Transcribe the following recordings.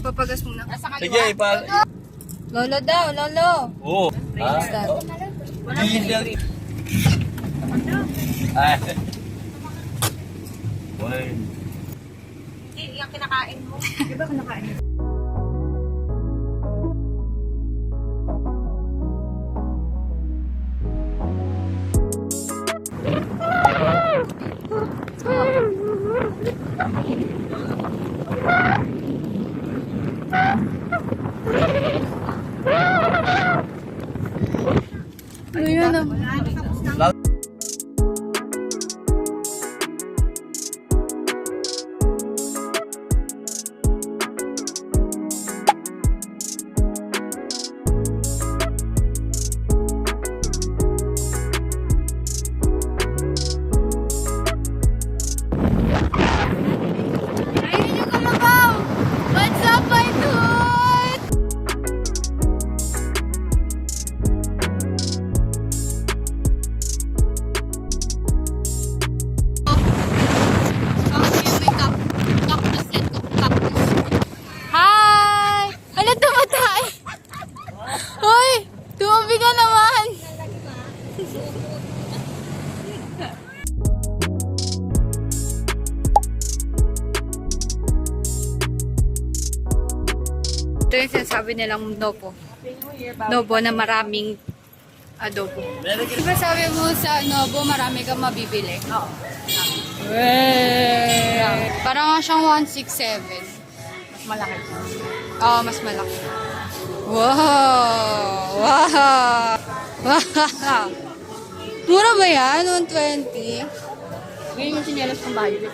papagas muna. Sige, ipal. Lolo daw, lolo. Oo. What's that? Yung kinakain mo. Di ba kinakain mo? Ano yun? What's up, my dude? Hi! Ano tumatay? Hoy! Tumabi ka naman! Ito yung sinasabi nilang nobo. Nobo na maraming adobo. Diba sabi mo sa nobo, marami kang mabibili? Oo. Parang nga siyang 167. Mas malaki. Oo, mas malaki. Wow! Wow! Wow! Mura ba yan? 120? Ngayon yung sinelas ng bayo.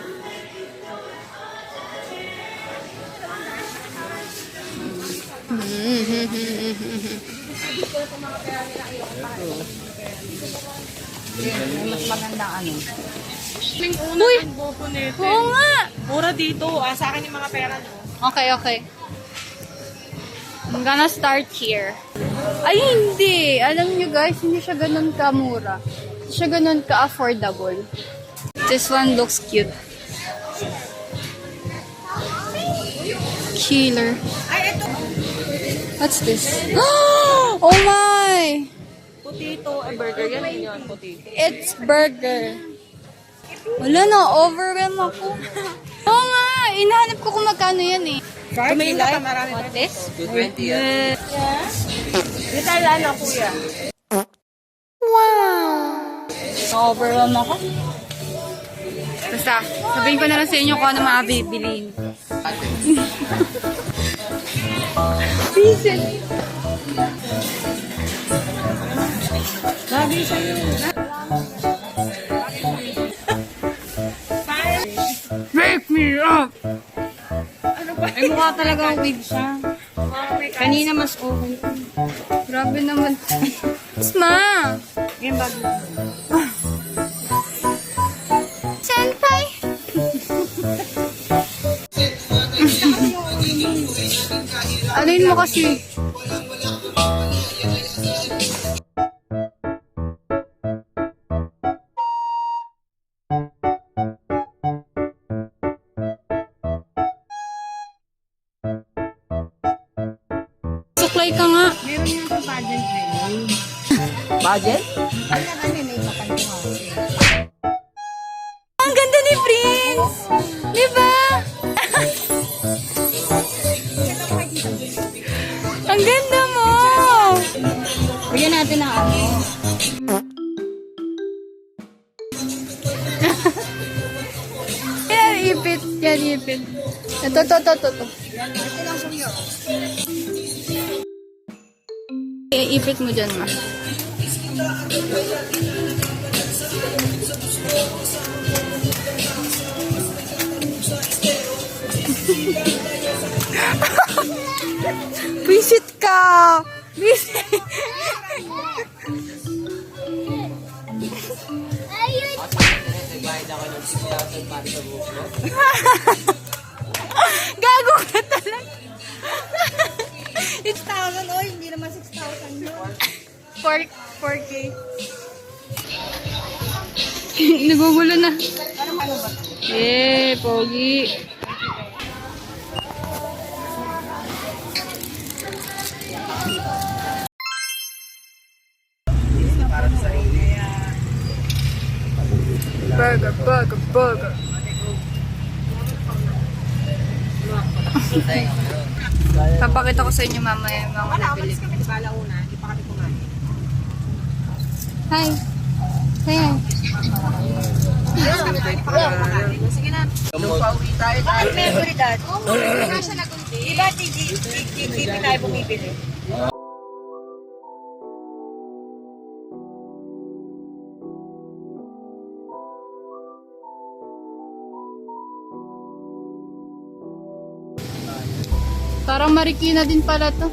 Mas magandang ano. Uy! Bobo nito. Oo nga! Mura dito. Sa akin yung mga pera nyo. Okay, okay. I'm gonna start here. Ay, hindi! Alam nyo guys, hindi siya ganun ka-mura. Hindi siya ganun ka-affordable. This one looks cute. Killer. Ay, ito. What's this? Oh my! Potato, burger. Yan yun, potato. It's burger. Wala na, overwhelm ako. Oo nga, inahanap ko kung magkano yan eh. Tumingin ka marami. What this? 220 yan. Dito lang kuya. Wow! Na-overwhelm ako. Basta, sabihin ko na lang sa inyo kung ano mga bibiliin. Visit! Sabi sa'yo. Wake me up! Ay, mukha talagang wig siya. Kanina mas okay. Grabe naman. Isma! Yan bago. Senpai! Alin mo kasi? Suklay ka nga. Meron yung sa pageant ngayon. Budget? Kanya kami may mapantungan. Ang ganda ni Prince! Di ba? Ang ganda mo! Bigyan natin ng ano. Yan, ipit. Yan, ipit. Ito. Ito lang sa'yo. Ipit mo dyan, ma. Visit ka! Visit! Gago ka talaga. 6,000. Oy, hindi naman 6,000 yun. 4K. Nagugulo na. Ano ba? Eh, pogi. Burger, burger, burger. Papakita ko sa inyo mamaya yung mga nabili. Hi. Hi. Pauwi tayo. Bakit memory dad? Diba TV tayo bumibili? Parang Marikina din pala to.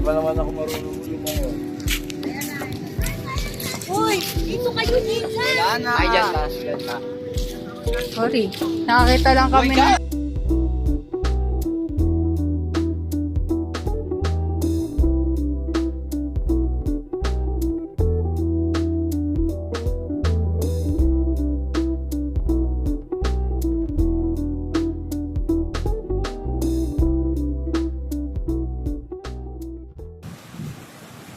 Di ba naman ako marunong lumangoy? Uy, dito kayo dito. Ay, dyan na. Dyan na. Sorry. Nakakita lang kami na.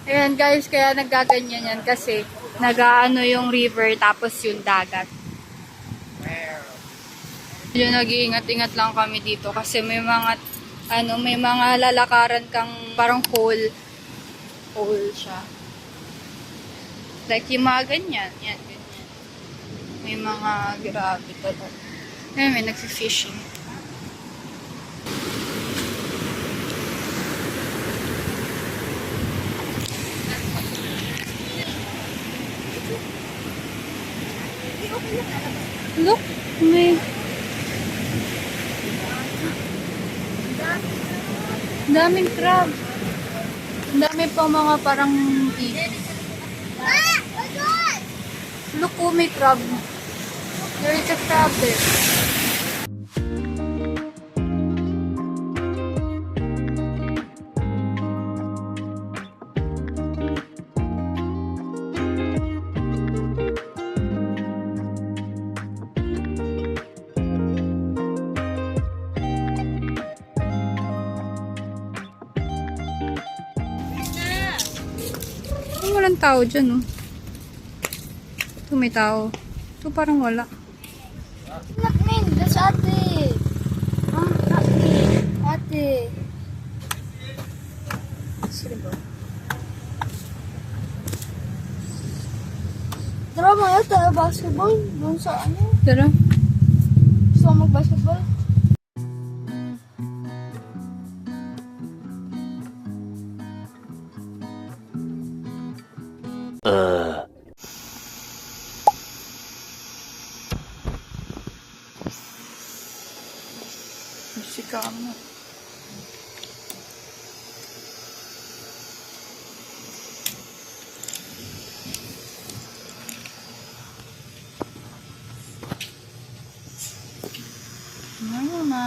Ayan guys, kaya naggaganyan yan kasi nagaano yung river tapos yung dagat. Medyo nag-iingat-ingat lang kami dito kasi may mga may mga lalakaran kang parang hole siya. Like yung mga ganyan, yan, ganyan. May mga grabe talaga. Ayan, may nagsi-fishing. Look, may... daming crab. Ang dami pang mga parang fish. Look, oh, may crab. There is a crab there. Walang tao dyan, oh. Ito may tao. Ito parang wala. Look, Min, that's ate. Ate. Sino ba? Tara mga tayo basketball. Doon sa ano? Tara. Gusto mo mag-basketball? Musika mo. Mama.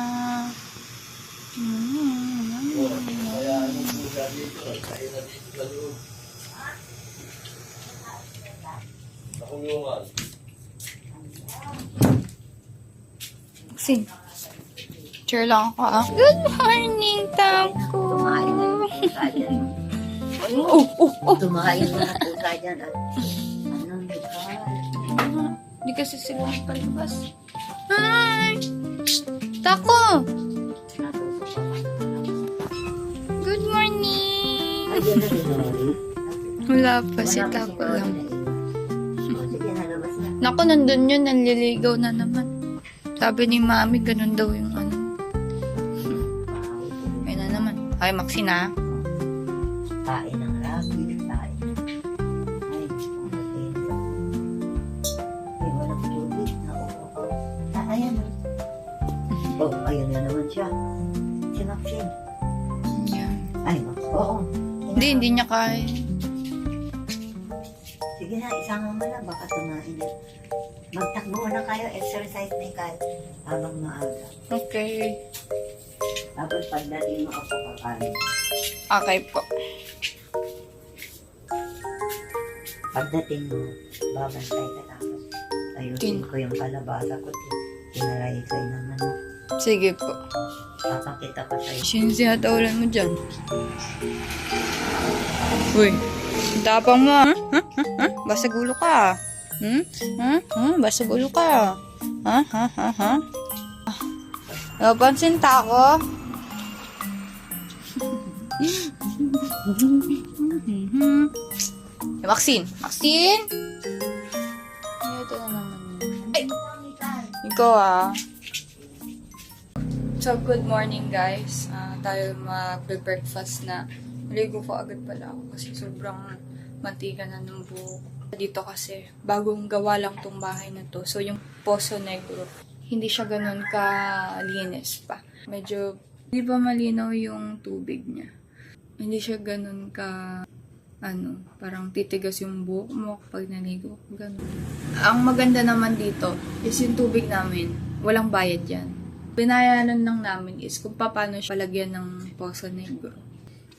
Sing. Picture lang ako, ah. Good morning, Tangko. Tumahayin mo na pusa dyan at anong likod. Hindi kasi sila palabas. Hi! Tako! Good morning! Ayun na rin. Wala pa si Tako lang. Sige na, labas na. Naku, nandun yun, nanliligaw na naman. Sabi ni Mami, ganun daw yung ano. Ayun na naman. Ay, Maxi na. Kain ng rabi, kain. Ay, kumain. Ay, walang tubig. Nauupo. Ayan. Oh, ayun na naman siya. Si Maxine. Yan. Ay, Maxine. Oo. Hindi niya kaya. Sige na, isama mo na. Baka tumainit. Magtakbo na kayo. Exercise na kayo. Habang maaga. Okay. Tapos pagdating mo ako kakain. Okay po. Pagdating mo, babantay ka tapos. Ayusin ko yung kalabasa ko. Tinaray kayo ng manok. Sige po. Papakita ko sa'yo. Shinzi, hatawalan mo dyan. Uy, tapang mo, ha? Basag ulo ka. Basag ulo ka. Ha? Napansin ta ako? Maxine! Maxine! Ito na naman yun. Ay! Ikaw So, good morning guys. Tayo mag-breakfast na. Maligo ko agad pala ako kasi sobrang mantika na ng buhok. Dito kasi, bagong gawa lang tong bahay na to. So, yung Poso Negro, hindi siya ganun kalinis pa. Medyo, hindi pa malinaw yung tubig niya. Hindi siya ganun ka, parang titigas yung buhok mo kapag naligo. Ganun. Ang maganda naman dito is yung tubig namin. Walang bayad yan. Binayanan lang namin is kung paano siya palagyan ng Poso Negro.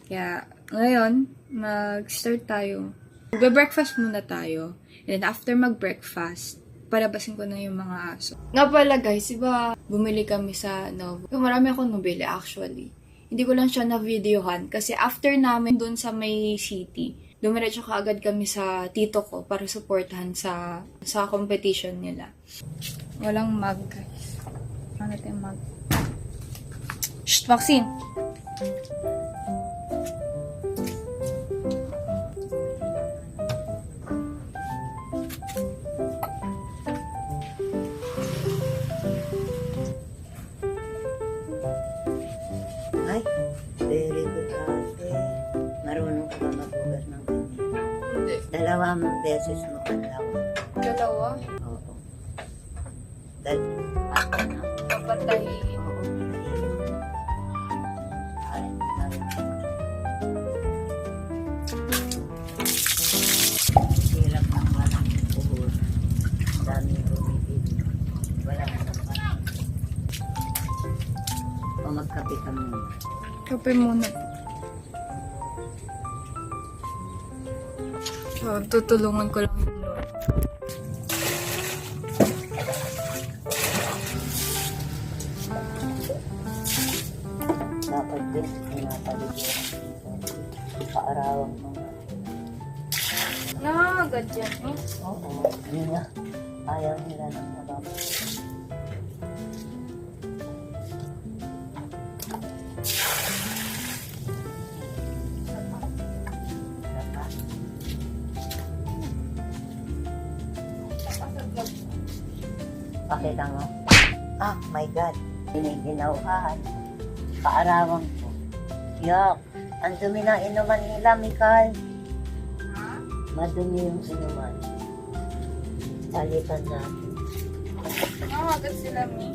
Kaya, ngayon, mag-start tayo. Magbe-breakfast muna tayo. And then, after mag-breakfast, palabasin ko na yung mga aso. Nga pala guys, iba, bumili kami sa Novo. Marami akong nabili actually. Hindi ko lang siya na-videohan kasi after namin dun sa may city, dumiretso kaagad kami sa tito ko para supportahan sa competition nila. Walang mug guys. Ano natin mug? Shh, Maxine! Ay, very good ate. Marunong ka ba maghugas ng ganyan? Hindi. 2 beses mo kalawa. Dalawa? Oo. Dahil, ako na. Papatayin. Oo. Ay, hirap ng walang puhur. Ang daming bumibili. Wala na sa parang. O magkape ka muna. Kape muna. So, tutulungan ko lang yung Lord. Dapat din, pinapaligiran. Paarawan mo. Nakakagad yan, eh. Oo, yun nga. Ayaw nila ng nababa. Pakita mo. Ah, my God. Ginauhan. Paarawan ko. Yak. Ang dumi ng inuman nila, Mikal. Madumi yung inuman. Salitan natin. Nakakagad sila, Mi.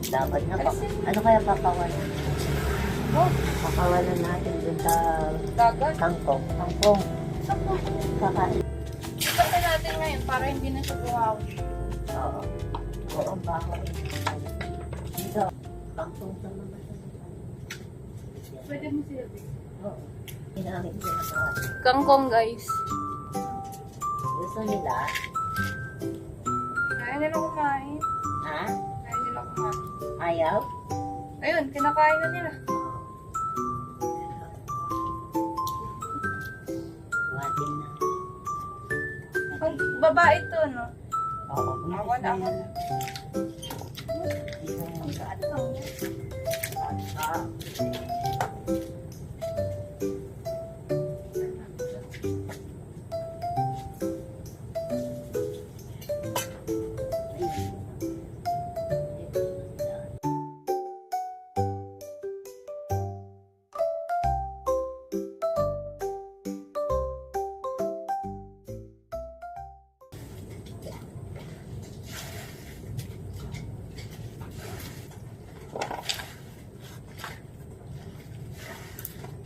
Dapat na pa. Ano kaya papawalan? Oh, Papawalan natin dun sa dagat. kangkong. Kangkong. Kakain. Ipatay natin ngayon para hindi na siya buhaw. Oo. Oo, baho. Dito. Kangkong sa mga Pwede mo sila, Oo. Ginamit ko na sa Kangkong, guys. gusto nila. Kaya nila kumain. Ha? Kaya nila kumain. Ayaw? Ayun, kinakain na nila. Buhatin na. Ang babae to, no? Oo. Ako na, ako na.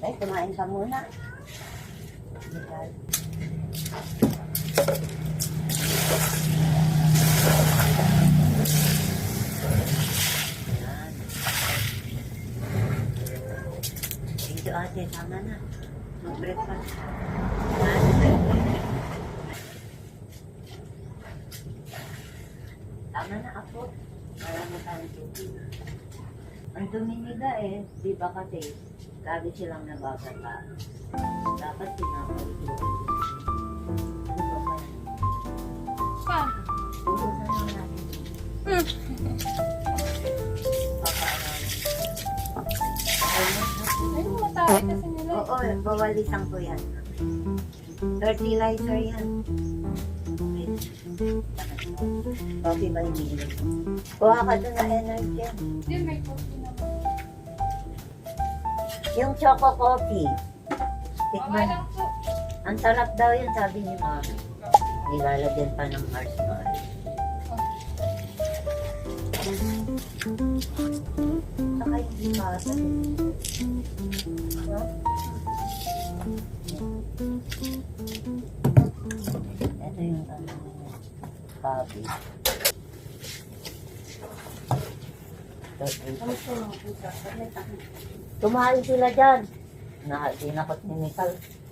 Ay, kumain ka muna. Yan. Thank you, ate. Tama na. Mag-breakfast. Tama na ako. Marami tayong tubig. Ang dumi nila eh. Di ba kasi, lagi silang nababata. Dapat pinapalito. Ano ba ba? Pa. Ubusan lang natin. Ay, matay kasi nila. Oo, bawalisan ko yan. Fertilizer yan. Coffee ba iniinom? Kuha ka doon na energy. Hindi, may coffee naman. Yung choco coffee. Okay Tikman. lang po. Ang sarap daw yun, sabi ni Mami. Nilalagyan pa ng marshmallow. Saka hindi pa. No? Ito yung ano, coffee. Tumahal sila dyan. Tinakot ni Mikal.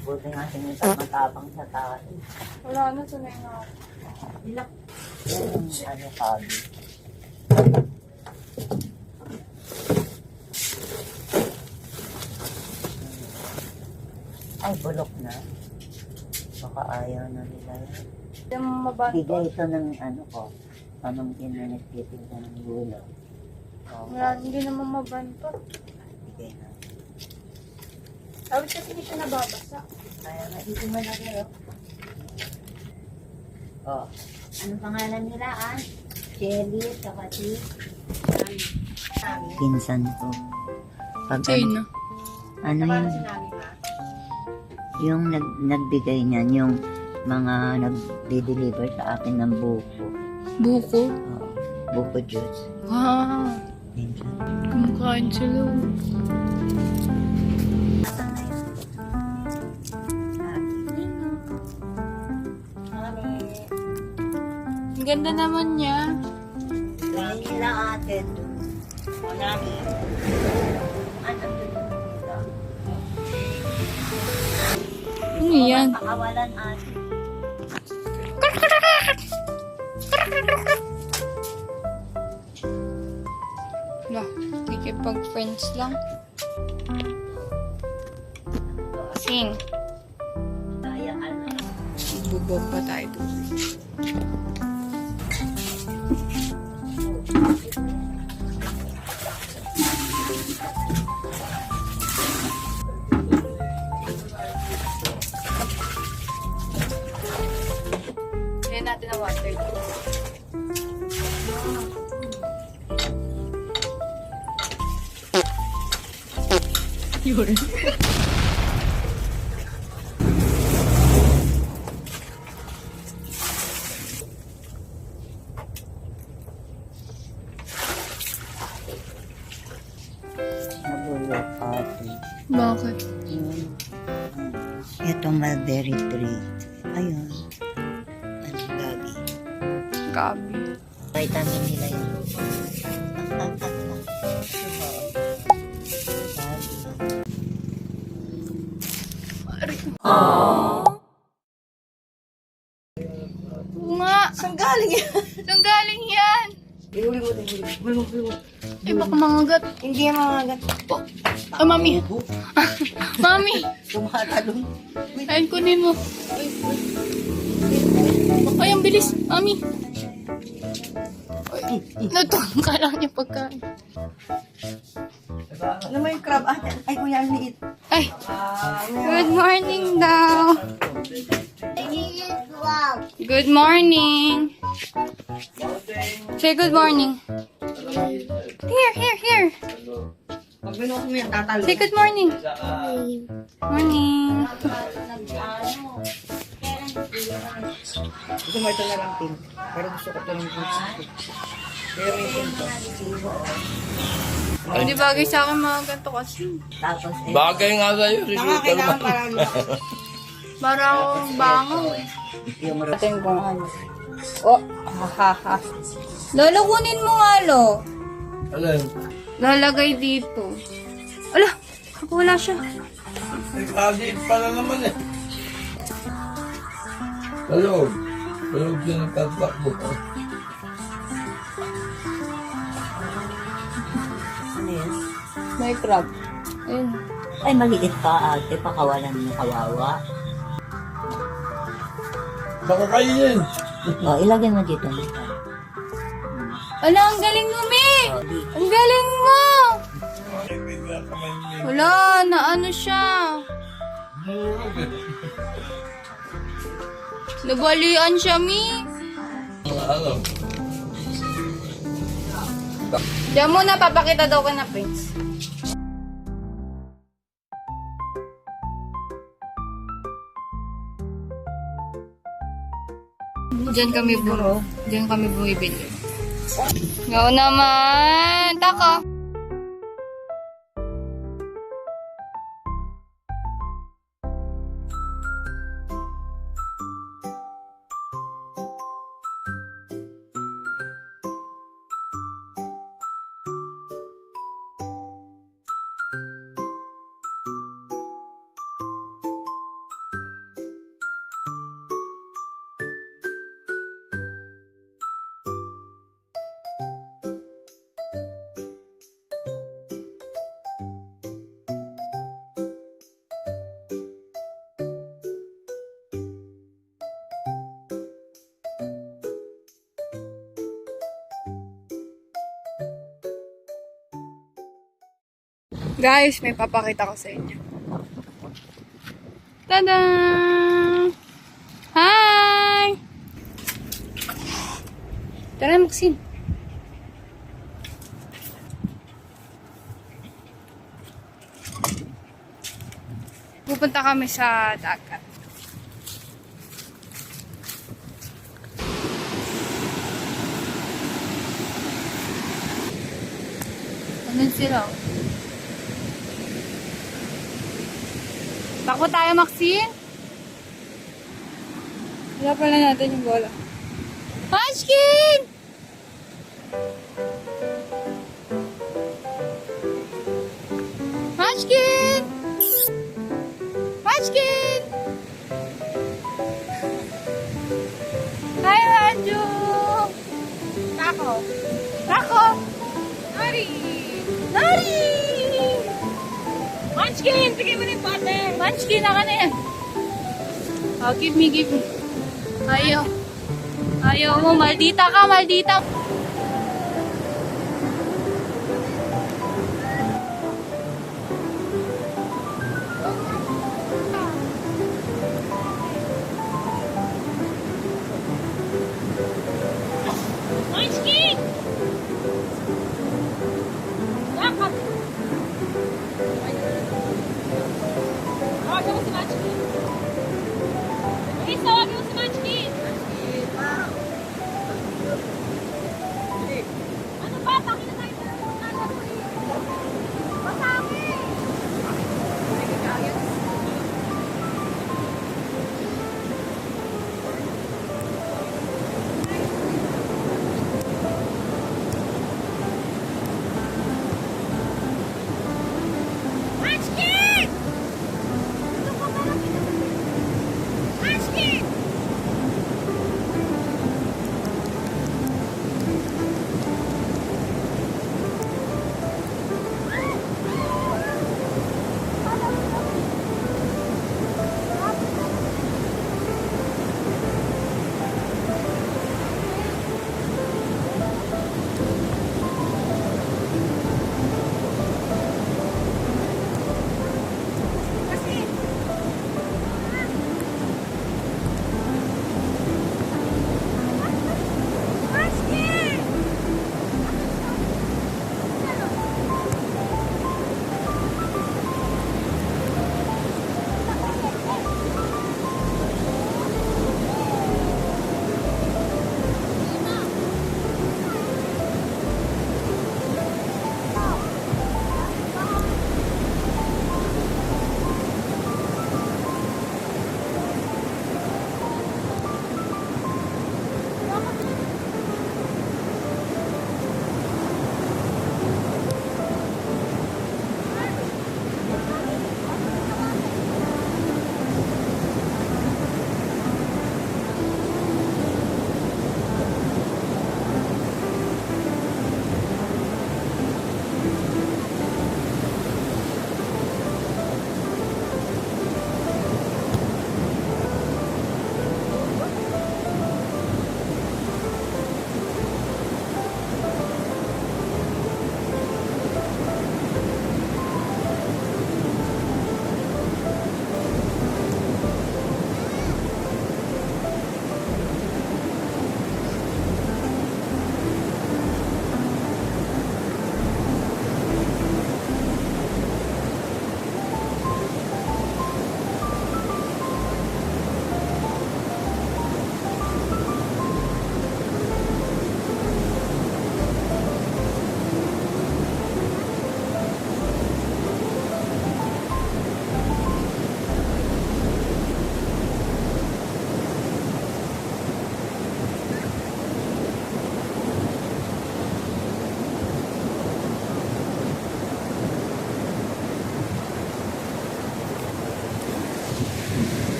Buti nga si Mikal matapang sa taas. Wala na, sanay na ako. Yan yung ano, coffee. Ay, bulok na. Baka ayaw na nila yan. Yung mabanto. Bigay ito ng ano ko. Pamangkin na nagtitinda ng gulay. Wala, hindi naman mabanto. Bigay na. Sabi kasi hindi siya nababasa. Kaya nga, hindi mo na kayo. Oh. Anong pangalan nila, Shelly, saka si... Pinsan ko. Pag Sino? ano yun? Yung nagbigay niyan, yung mga nag-deliver sa akin ng buko. Buko? Buko juice. Wow. Pinsan. Kumakain sila. Asan na yun? Ang ganda naman niya. Gawin nila ate doon. O nani. Ano doon nila? Ano yan? Pakawalan ate. Wala. Nakikipag-friends lang. Sing. Kaya ano. Bubog pa tayo doon. Kaya natin ang water dito. Yun. Nabulok ate. Bakit? Ito mulberry tree. Ayun. Ano gabi? Gabi. Vitamin nila yun. Oo nga. Saan galing yan? Saan galing yan? Ihuli mo, ihuli mo. Eh, baka mangagat. Hindi yan mga Oh. Ay, mami. Mami. Tumatalong. Ayun, kunin mo. Ay, ang bilis. Mami. Ay, natungka lang yung pagkain. Ano mo yung crab ate? Ay, kuya, ang liit. Ay, good morning daw. Good morning. Say good morning. Here. Pag binukas mo yan, tatalo. Say good morning. Morning. Gusto mo ito na lang pink. Pero gusto ko ito ng pink. Hindi bagay sa akin mga ganito kasi. Tapos, Bagay nga sa'yo. Kailangan parang Para akong bangaw eh. yung Atin kung ano. Oh, hahaha. Lolo, kunin mo nga, lo. Alam. Lalagay dito. Ala, wala siya. Kasi pala naman eh. Palog. Palog siya nagtatakbo. ano yun? May crab. Ayun. Ay, maliit pa ate, pakawalan mo kawawa. Baka kainin. O, ilagay mo dito. Ala, ang galing mo, Mi! Ang galing mo! Wala, naano siya. Nabalian siya, Mi. Ano? Diyan muna, papakita daw ka na, Prince. Diyan kami bumibili. Ngaw naman! Taka! Guys, may papakita ko sa inyo. Tada! Hi! Tara, Maxine. Pupunta kami sa dagat. Ano sila? Takbo tayo, Maxine. Wala pala natin yung bola. Munchkin! Munchkin! Munchkin! Hi, Manju! Tako! Tako! Nari! Nari! Munchkin! Bigay mo na yung pate! Munchkin, naka na yan. Oh, give me, give me. Ayaw. Ayaw mo, maldita ka, maldita. Munchkin! Dapat! Tawagin mo si Munchkin. Please, tawagin mo si Munchkin.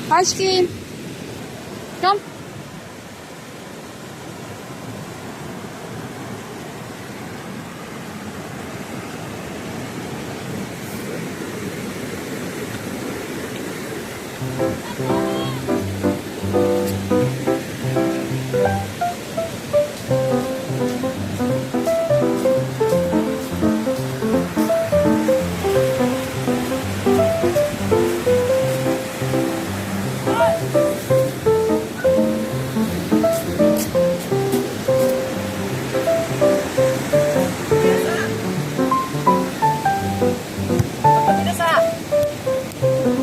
Munchkin! Come!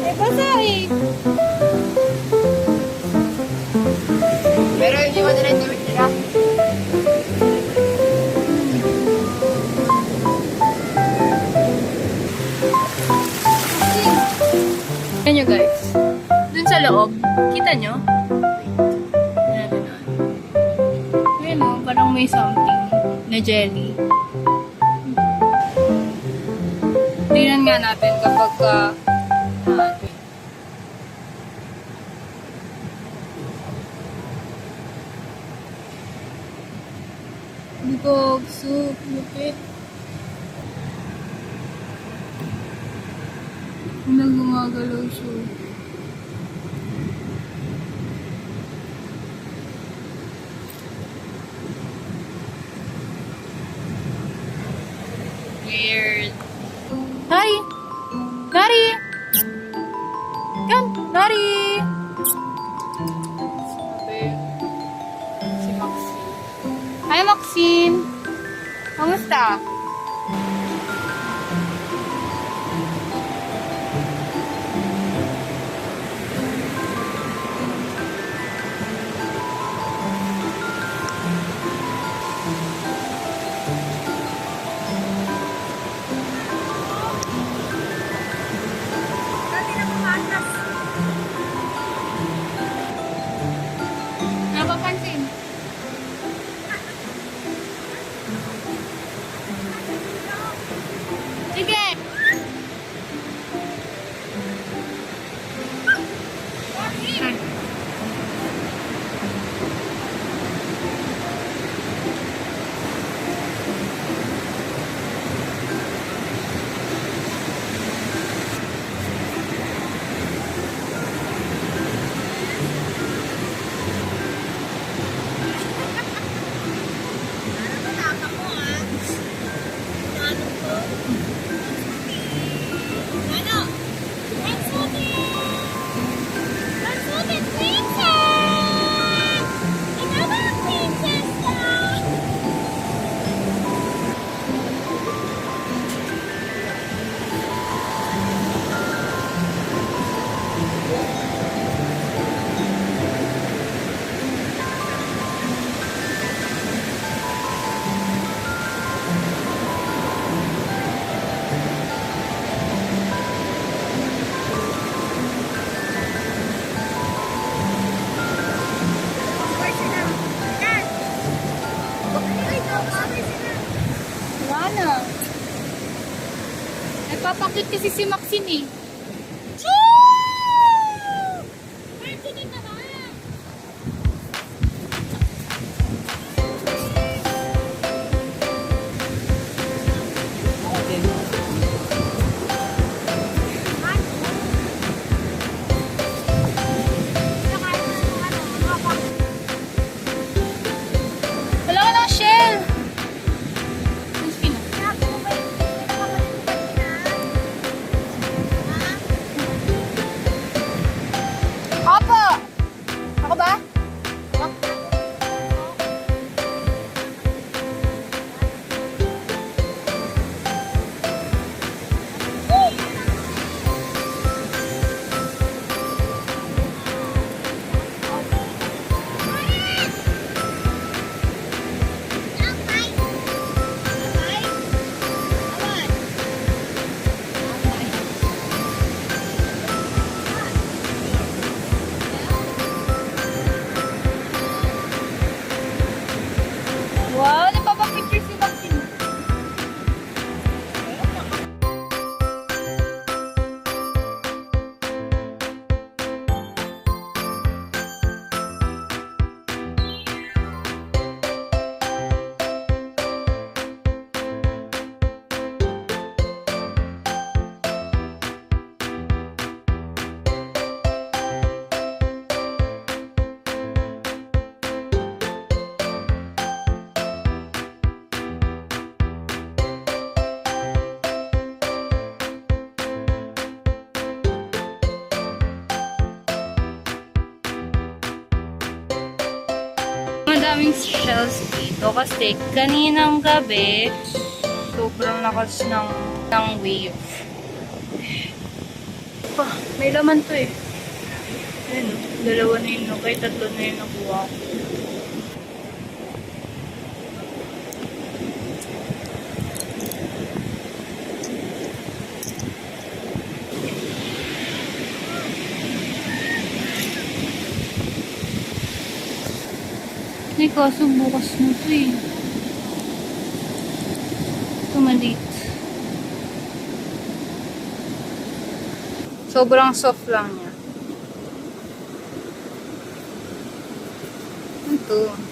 Eh, basa eh! Pero hindi mo na rin gawin nila. Ayan nyo guys. Dun sa loob. Kita nyo? Ayan, ganun. Ayan o, parang may something na jelly. Tingnan nga natin kapag Bugog, soup, lupit. Hindi gumagalaw siya. Weird. Nari! Nari! Come! Nari! Sabi, si Maxine. Hi, Maxine! Kamusta? Napapansin. Sige! Wala na. Nagpapakit kasi si Maxine eh. Wala ka ng shell. Maxine. daming shells dito kasi kaninang gabi, sobrang lakas ng wave. Pa, may laman to eh. Ayun, dalawa na yun, okay, tatlo na yun nakuha ko. Ay, kaso bukas na to eh. Tumalit. Sobrang soft lang niya. Ito.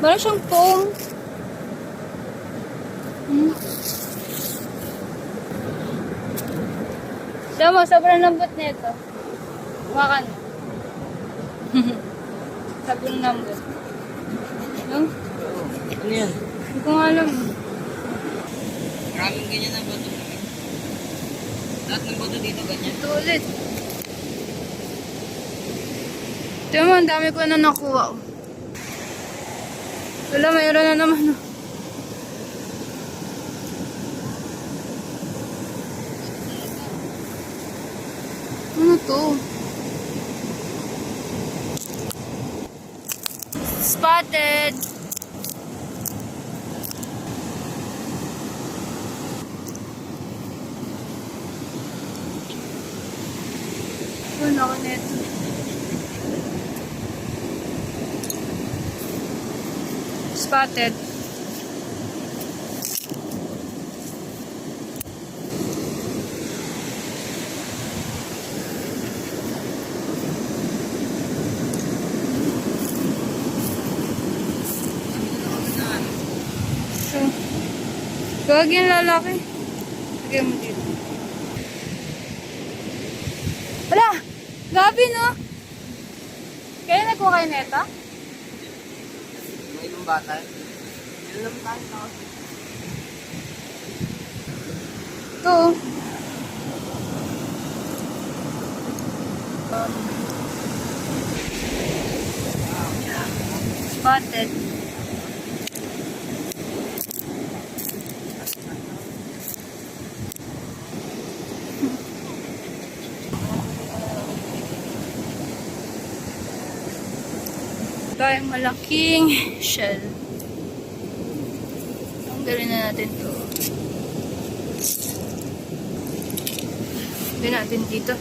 Meron siyang foam. Diyan mo, sobrang lambot nito. Hawakan mo. Sobrang lambot. No? Ano yan? Hindi ko nga alam. Maraming ganyan na bato. Lahat ng bato dito ganyan. Ito ulit. Diyan mo, ang dami ko na nakuha. Wala, mayroon na naman. Ano to? Spotted! Ano ako neto? Spotted. So, gawag yung lalaki. Lagyan mo dito. Wala! Gabi, no? Kaya nagkuha kayo neta? May ibang bata. Yun lang tayo na. Ito. Spotted. Tayong malaking shell. Tanggalin na natin to. Lagyan natin dito.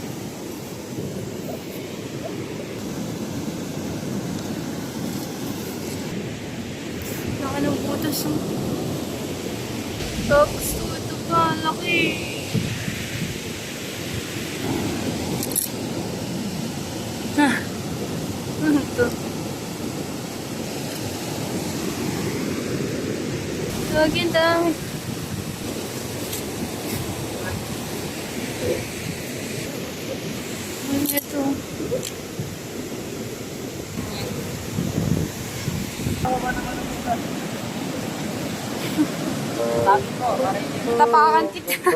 Laki ng butas. Tapos ito pa, laki. Ah, ano to? Lagyan dami. Ito. Sabi ko, para hindi. Tapakan kita.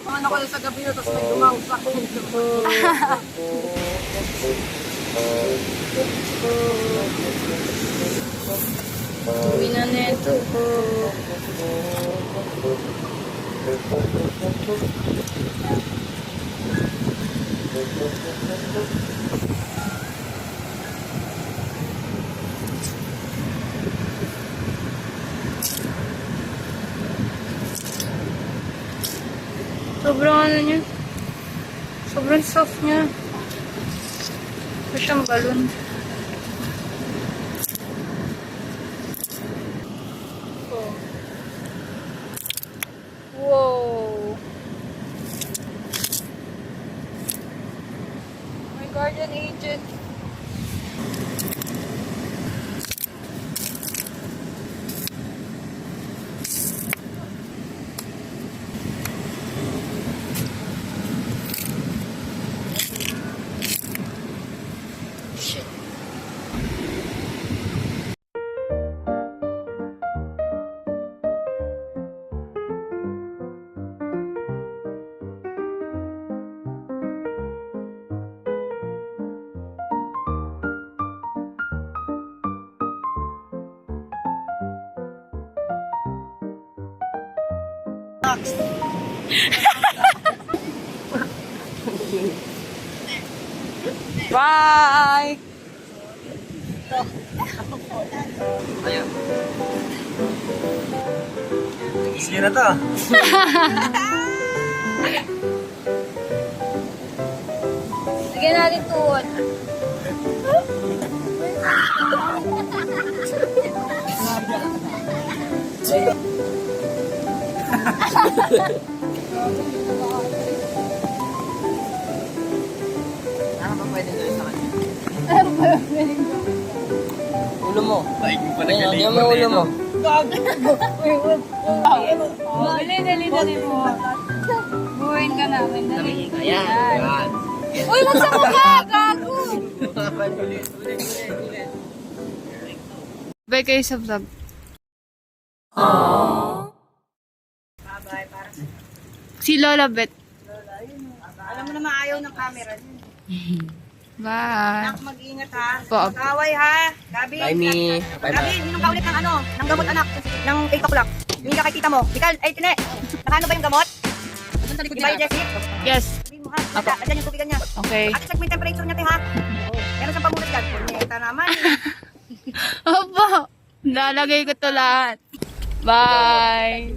Ano ko sa gabi na, tapos may dumang sa akin. Uwi na neto. Sobrang ano niya. Sobrang soft niya. Ito siyang balon. Oh. Wow. My guardian agent. anak. Bye! Ayan. Sige na to. Lagyan natin tuon. Ano ba pwede gawin sa kanya? Ulo mo. Like mo pala Ayun, yung may ulo mo. Dali mo. Buhayin ka namin, dali. Ayan. Ayan. Uy, wag sa mukha! Gago! Ulit. Bye kayo sa vlog. Bye-bye, para sa... Si Lola Bet. Alam mo naman ayaw ng camera. Bye. Anak, mag-ingat ha. Po. Mag-away ha. Gabi. Bye, Mi. Gabi, Bye-bye. minum ka ulit ng ano, ng gamot anak, ng 8 o'clock. Hindi ka kay tita mo. Ikaw, ay, tine. Nakano ba yung gamot? Di ba yung Jessie? Yes. Sabihin mo ha. Andyan yung tubigan niya. Okay. At check mo yung temperature niya, te ha. Meron siyang pamunas dyan. Punyeta naman. Opo. Lalagay ko to lahat. Bye.